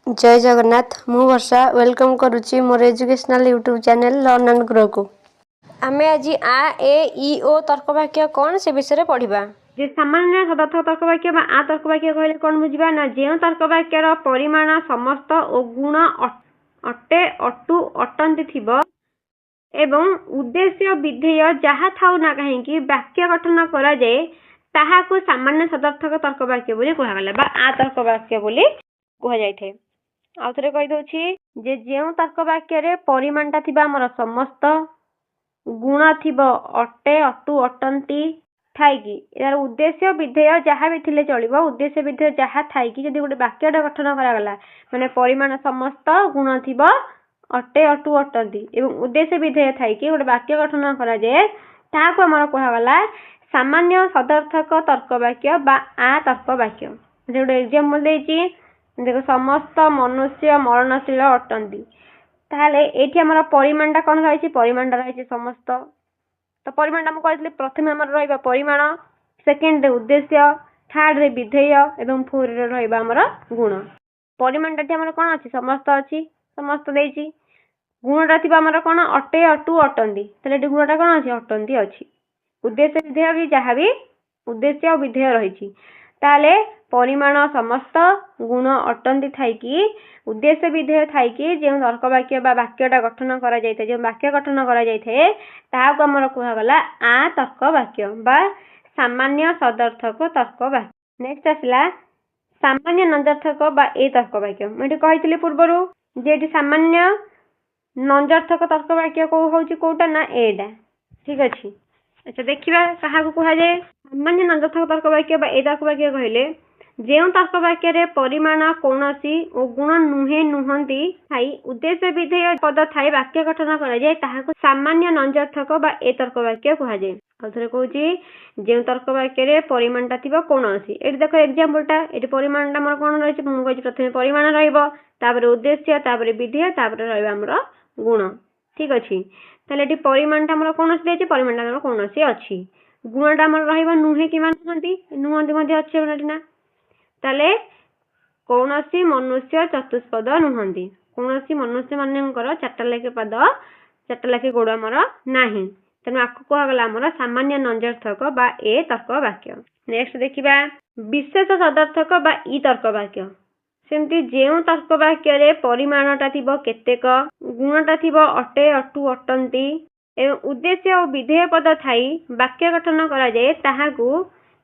जय जगन्नाथ मु वर्षा वेलकम करुच्ची मोर educational YouTube channel learn and grow को आमे आज आ ए ई ओ तर्क वाक्य कौन से विषय पढ़िबा जे सामान्य सदार्थ तर्क वाक्य बा आ तर्क वाक्य कहले कौन बुझिबा ना जे तर्क वाक्यर परिमाण समस्त ओ गुण अटे अटु अटंती थिबो एवं उद्देश्य विधेय जहाँ थाउ ना कहीं वाक्य गठन करा जाए ताहाको सामान्य सदार्थक तर्क वाक्य बोली कहगला बा आ तर्क वाक्य बोली कह जाइथे। आउ थे कहीदे जे जो तर्क वाक्य परिमाणटा थिबा हमर समस्त गुण थिब अटे अटु अटंती थाइकी यार उद्देश्य विधेय जहाँ भी थिले चलिबो उद्देश्य विधेय जहाँ थाइकी जदि गोटे वाक्यटा गठन करागला माने परिमाण समस्त गुण थिब अटे अटु अटंती एवं उद्देश्य विधेय थाइकी गोटे वाक्य गठन करा जाए ताहाको हमर कहगला सामान्य सदार्थक तर्क वाक्य बा आ तर्क वाक्य। गोटे एग्जांपल देछि देखो समस्त मनुष्य मरणशील अटंती ताहले एठी हमर परिमाणटा कोन रहिछि परिमाणटा रहिछि समस्त तो परिमाणटा हम कहथि प्रथमे हमर रहइबा परिमाण सेकंड रे उद्देश्य थर्ड रे विधेय एवं फोर रे रहइबा हमर गुण परिमाणटा हमर कोन अछि समस्त अछि समस्त देछि गुणटा थिबा हमर कोन अटे अटु अटंती ताहले एठी गुणटा कोन अछि अटंती अछि उद्देश्य विधेय भी जहाँ भी उद्देश्य और विधेय रही ताले परिमाण समस्त गुण अटंती थाइकी उद्देश्य विधेय थाइकी जो तर्क वाक्य बा वाक्यटा गठन करा जाइथे जो वाक्य गठन करा जाइथे ताहाको हमर कहगला आ तर्क वाक्य बा सामान्य सदर्थक तर्क वाक्य। नेक्स्ट आसला सामान्य नंजर्थक बा ए तर्क वाक्य मैं कही पूर्वर जे सामान्य नंजर्थक तर्क वाक्य को होची कोटा ना एडा ठीक अछि। अच्छा देखिबा कहाको कहा जाए सामान्य नंजर्थक तर्क वाक्य बा ए तर्क वाक्य कहले जेउ तर्क वाक्य रे परिमाण कोनोसी ओ गुण नुहे नुहंती थाई उद्देश्य विधेय पद थाई वाक्य गठन करा जाए ताहाको सामान्य नंजर्थक बा ए तर्क वाक्य कहा जाए। आउथरे कहूची जेउ तर्क वाक्य रे परिमाणटा थिबा कोनोसी एठी देखो एग्जांपलटा एठी परिमाणटा हमर कोन रहिछि मु कहछि प्रथमे परिमाण रहइबो तापर उद्देश्य तापर विधेय तापर रहइबा हमर गुण ठीक अछि। ताले एठी परिमाणटा हमर कोनोसी देछि परिमाणटा हमर कोनोसी अछि गुणटा हमर रहइबो नुहे कि नुहंती नुहंती मध्ये अछि ओनाटी ना ताले कौनसी मनुष्य चतुष्पद नुहंती कौनसी मनुष्य मानकर चारटा लेखे पद चारटा लेखे गोड़ आमर नाही तेणु आकु कहगला आमर सामान्य नंजर्थक बा ए तर्क वाक्य। नेक्स्ट देखिबा विशेष सदर्थक बा ई तर्क वाक्य सेमती जेउ तर्क वाक्य रे परिमाणटा थिबो केतेक गुणटा थिबो अटे अटु अटंती एवं उद्देश्य और विधेय पद थाई वाक्य गठन करा जाए ताहाकू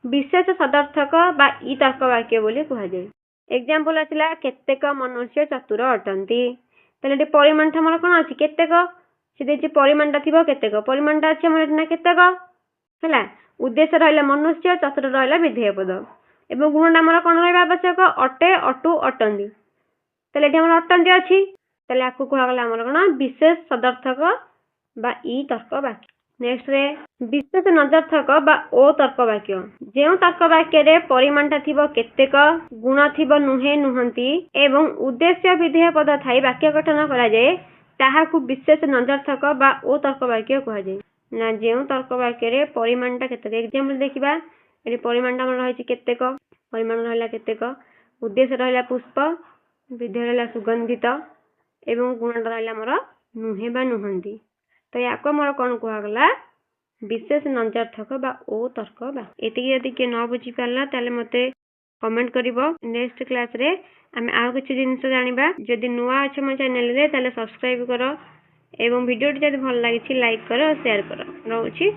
विशेष सदर्थक बा ई तर्क वाक्य बोली कहा जाए। एग्जांपल आसिला केतेक मनुष्य चतुर अटंती ताले परिमाण हमर कोन अछि केतेक से देछि परिमाणटा थिबो केतेक परिमाणटा अछि हमर ना केतेक हला उद्देश्य रहला मनुष्य चतुर रहला विधेय पद एवं गुणटा हमर कोन रहबा आवश्यक अटे अटु अटंती ताले एठी हमर अटंती अछि ताले आकु कहगला हमर कोन विशेष सदर्थक बा ई तर्क वाक्य। नेक्स्ट रे विशेष नंजर्थक बा ओ तर्क वाक्य जेउ तर्क वाक्य रे परिमाणटा थिबो केतेक गुण थिबो नुहे नुहंती एवं उद्देश्य विधेय पद थाई वाक्य गठन करा जाए ताहाकू विशेष नंजर्थक बा ओ तर्क वाक्य कहा जाए ना जेउ तर्क वाक्य रे परिमाणटा केतेक एग्जांपल देखिबा एठी परिमाणटा हमर रहिछि केतेक परिमाण रहला केतेक उद्देश्य रहला पुष्प विधेय रहला सुगंधित एवं गुणटा रहला हमर नुहे बा नुहंती तो याको मोर कोन कहगला विशेष नंजर्थक बा ओ तर्क बा एति यदि के न बुझी पारला ताले मते कमेंट करिवो नेक्स्ट क्लास रे आमे आ किछि जिंस जानिबा जदि नुवा अछि मो चैनल रे ताले सब्सक्राइब करो एवं वीडियो जदि भल लागिछि लाइक करो शेयर करो रहउछि।